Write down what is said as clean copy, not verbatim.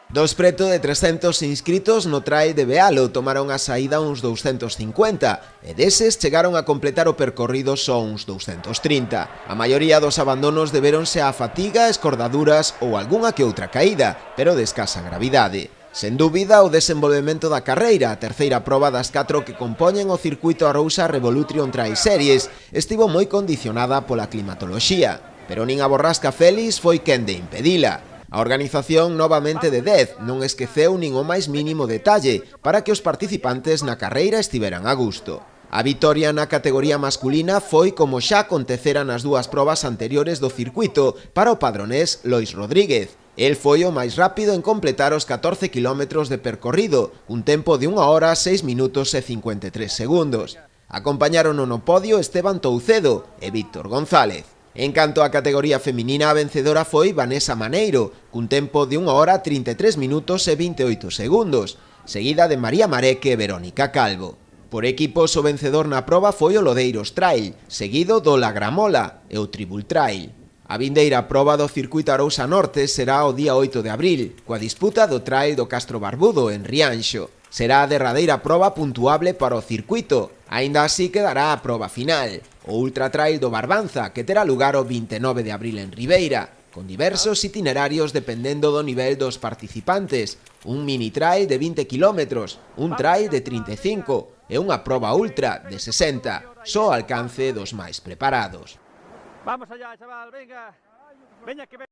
Dos preto de 300 inscritos no trail de Bealo tomaron a saída uns 250 e deses chegaron a completar o percorrido só uns 230. A maioría dos abandonos deberonse a fatiga, escordaduras ou algunha que outra caída, pero de escasa gravidade. Sen dúbida, o desenvolvemento da carreira, a terceira proba das 4 que compoñen o circuito Arousa Revolution Trail Series, estivo moi condicionada pola climatoloxía, pero nin a borrasca Félix foi quen de impedila. A organización novamente de 10 non esqueceu nin o máis mínimo detalle para que os participantes na carreira estiveran a gusto. A vitoria na categoría masculina foi como xa acontecera nas dúas probas anteriores do circuito para o padronés Lois Rodríguez. El foi o máis rápido en completar os 14 km de percorrido, un tempo de 1 hora, 6 minutos e 53 segundos. Acompañaron no podio Esteban Toucedo e Víctor González. En canto á categoría feminina, a vencedora foi Vanessa Maneiro, cun tempo de 1 hora, 33 minutos e 28 segundos, seguida de María Mareque e Verónica Calvo. Por equipos, o vencedor na proba foi o Lodeiros Trail, seguido do La Gramola e o Tribul Trail. A vindeira proba do circuito Arousa Norte será o día 8 de abril, coa disputa do Trail do Castro Barbudo en Rianxo. Será a derradeira proba puntuable para o circuito, aínda así quedará a proba final, o Ultra Trail do Barbanza, que terá lugar o 29 de abril en Ribeira, con diversos itinerarios dependendo do nivel dos participantes, un mini trail de 20 km, un trail de 35 e unha proba ultra de 60, só ao alcance dos máis preparados. Vamos allá, chaval, venga. Veña que